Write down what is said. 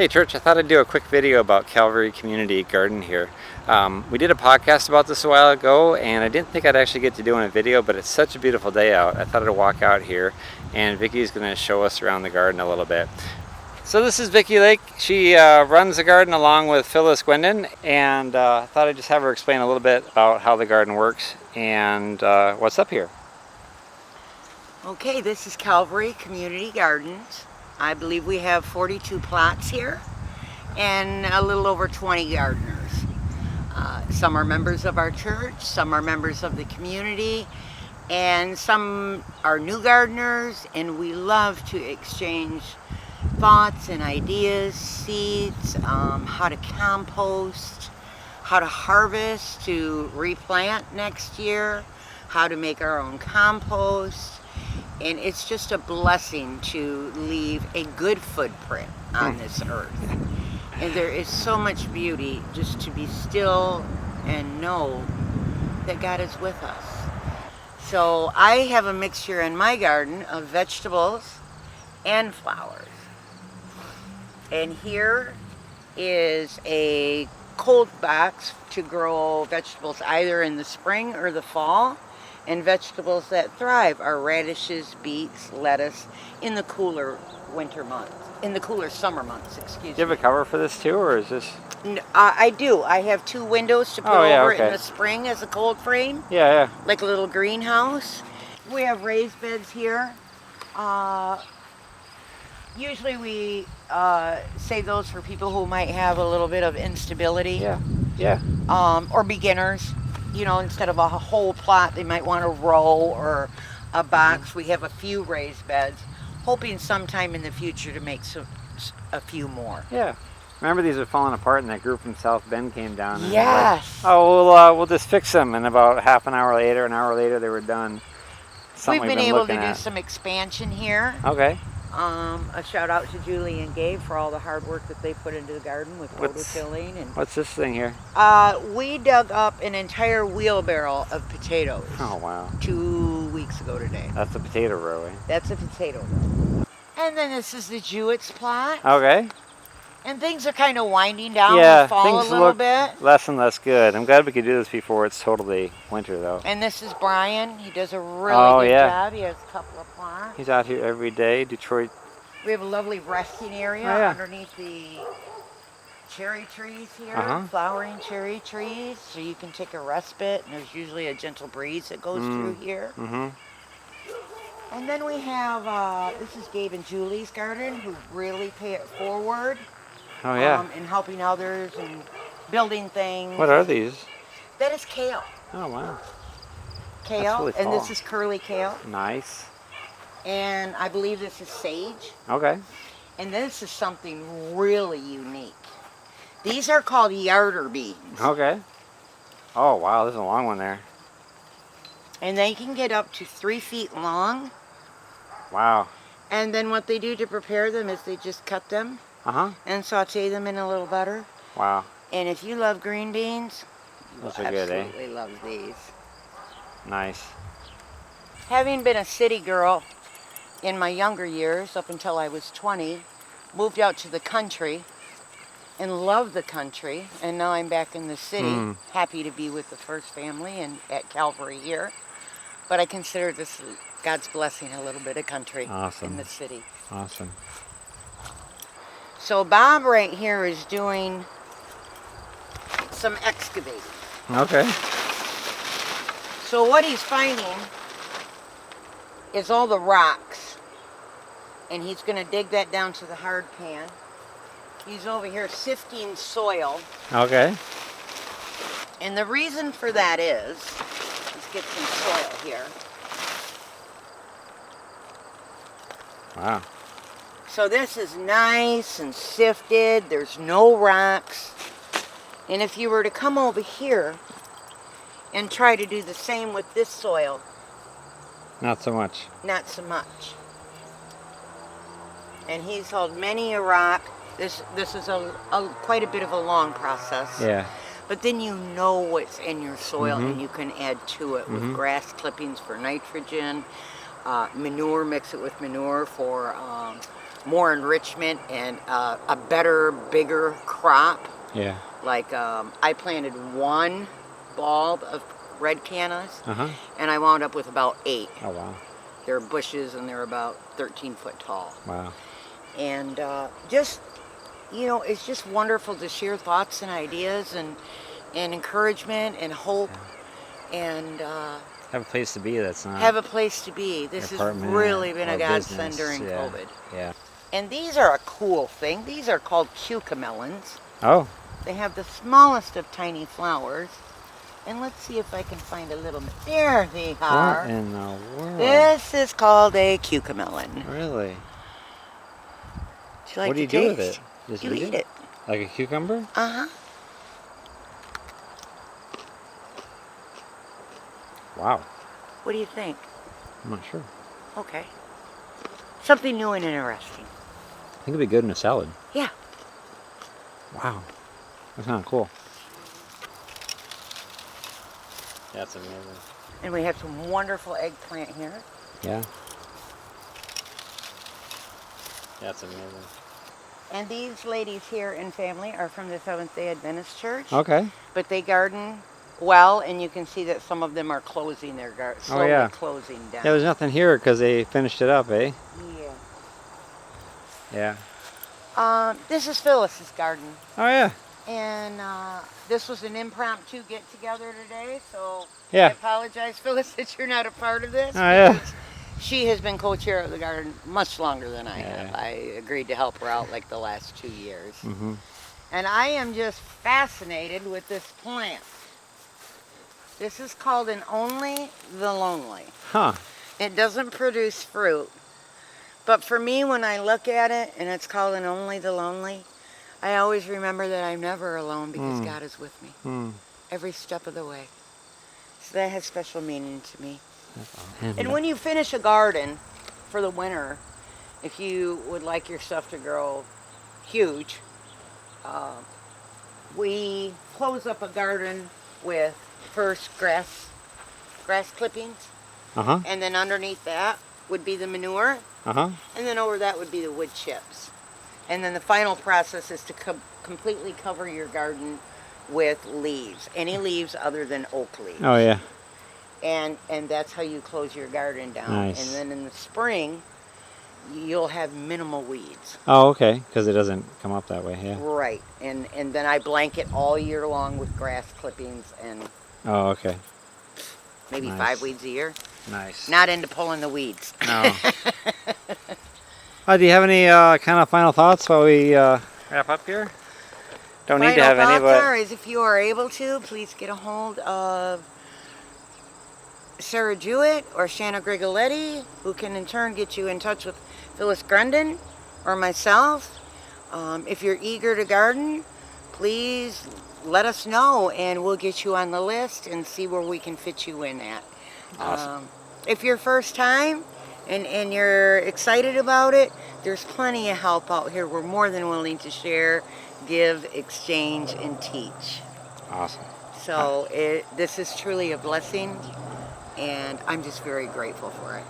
Hey church, I thought I'd do a quick video about Calvary Community Garden here. We did a podcast about this a while ago and I didn't think I'd actually get to doing a video, but it's such a beautiful day out. I thought I'd walk out here and Vickie's going to show us around the garden a little bit. So this is Vickie Lake. She runs the garden along with Phyllis Gwendon, and I thought I'd just have her explain a little bit about how the garden works and what's up here. Okay, this is Calvary Community Gardens. I believe we have 42 plots here and a little over 20 gardeners. Some are members of our church, some are members of the community, and some are new gardeners, and we love to exchange thoughts and ideas, seeds, how to compost, how to harvest to replant next year, how to make our own compost. And it's just a blessing to leave a good footprint on this earth. And there is so much beauty just to be still and know that God is with us. So I have a mixture in my garden of vegetables and flowers. And here is a cold box to grow vegetables either in the spring or the fall. And vegetables that thrive are radishes, beets, lettuce in the cooler winter months, in the cooler summer months, excuse me. Do you have a cover for this too, or is this? I do. I have 2 windows to put over in the spring as a cold frame. Yeah. Like a little greenhouse. We have raised beds here. Usually we save those for people who might have a little bit of instability. Yeah. Or beginners. You know, instead of a whole plot, they might want a row or a box. We have a few raised beds, hoping sometime in the future to make a few more. Yeah. Remember, these are falling apart, and that group from South Bend came down. And yes. Like, we'll just fix them. And about an hour later, they were done. We've been able to do some expansion here. Okay. A shout out to Julie and Gabe for all the hard work that they put into the garden with rototilling. And what's this thing here? We dug up an entire wheelbarrow of potatoes. Oh, wow. 2 weeks ago today. That's a potato row, eh? That's a potato row. And then this is the Jewett plot. Okay. And things are kind of winding down Yeah, the fall things a little look bit. less and less good. I'm glad we could do this before it's totally winter, though. And this is Brian. He does a really good job. He has a couple of plots. He's out here every day. Detroit. We have a lovely resting area underneath the cherry trees here, flowering cherry trees, so you can take a respite, and there's usually a gentle breeze that goes through here. And then we have, this is Gabe and Julie's garden, who really pay it forward. Oh, yeah. In helping others and building things. What are these? That is kale. Oh, wow. Kale, really and fall. this is curly kale. Nice. And I believe this is sage. Okay. And this is something really unique. These are called yarder beans. Okay. Oh, wow, there's a long one there. And they can get up to 3 feet long. Wow. And then what they do to prepare them is they just cut them and saute them in a little butter. Wow. And if you love green beans, Those you'll are good, eh? absolutely love these. Nice. Having been a city girl in my younger years, up until I was 20, moved out to the country and loved the country. And now I'm back in the city, happy to be with the first family and at Calvary here. But I consider this God's blessing, a little bit of country in the city. Awesome. So Bob right here is doing some excavating. Okay. So what he's finding is all the rocks. And he's going to dig that down to the hard pan. He's over here sifting soil. Okay. And the reason for that is, let's get some soil here. Wow. So this is nice and sifted. There's no rocks. And if you were to come over here and try to do the same with this soil, Not so much. not so much. And he's hauled many a rock. This is quite a bit of a long process. Yeah. But then you know what's in your soil and you can add to it with grass clippings for nitrogen, manure, mix it with manure for more enrichment and a better, bigger crop. Yeah. Like I planted one bulb of red cannas, Uh-huh. and I wound up with about 8. Oh, wow. They're bushes, and they're about 13 foot tall. Wow. And just, it's just wonderful to share thoughts and ideas and encouragement and hope, and Have a place to be that's not have a place to be. This has apartment really been or a godsend business. during Yeah. COVID. Yeah. And these are a cool thing. These are called cucamelons. Oh, They have the smallest of tiny flowers. And let's see if I can find a little bit. There they are. what in the world? This is called a cucamelon. Really? Would you like What do you to do with taste? it? Just You eat it. Like a cucumber? Uh-huh. Wow. What do you think? I'm not sure. Okay. Something new and interesting. I think it'd be good in a salad. Yeah. Wow. That's kind of cool. That's amazing. And we have some wonderful eggplant here. Yeah. That's amazing. And these ladies here and family are from the Seventh-day Adventist Church. Okay. But they garden well, and you can see that some of them are closing their garden, slowly yeah. closing down. There was nothing here because they finished it up, eh? Yeah. Yeah. This is Phyllis's garden. Oh, yeah. And this was an impromptu get-together today, so I Yeah. apologize, Phyllis, that you're not a part of this. Oh, yeah. because she has been co-chair of the garden much longer than I have. Yeah. I agreed to help her out like the last 2 years. Mm-hmm. And I am just fascinated with this plant. This is called an Only the Lonely. Huh. It doesn't produce fruit. But for me, when I look at it and it's called an Only the Lonely, I always remember that I'm never alone because God is with me Hmm. every step of the way. So that has special meaning to me. That's awesome. And when you finish a garden for the winter, if you would like your stuff to grow huge, we close up a garden with first grass clippings, Uh-huh. and then underneath that would be the manure, Uh-huh. and then over that would be the wood chips. And then the final process is to completely cover your garden with leaves, any leaves other than oak leaves. Oh, yeah. And that's how you close your garden down. Nice. And then in the spring, you'll have minimal weeds. Oh, okay. Because it doesn't come up that way, yeah. Right. And then I blanket all year long with grass clippings and Oh, okay. maybe Nice. 5 weeds a year. Nice. Not into pulling the weeds. No. Do you have any kind of final thoughts while we wrap up here? Don't need to have any, Final but... thoughts are, is if you are able to, please get a hold of Sarah Jewett or Shanna Grigoletti, who can in turn get you in touch with Phyllis Grundon or myself. If you're eager to garden, please let us know and we'll get you on the list and see where we can fit you in at. Awesome. If you're first time and you're excited about it, there's plenty of help out here. We're more than willing to share, give, exchange, and teach. Awesome. So this is truly a blessing, and I'm just very grateful for it.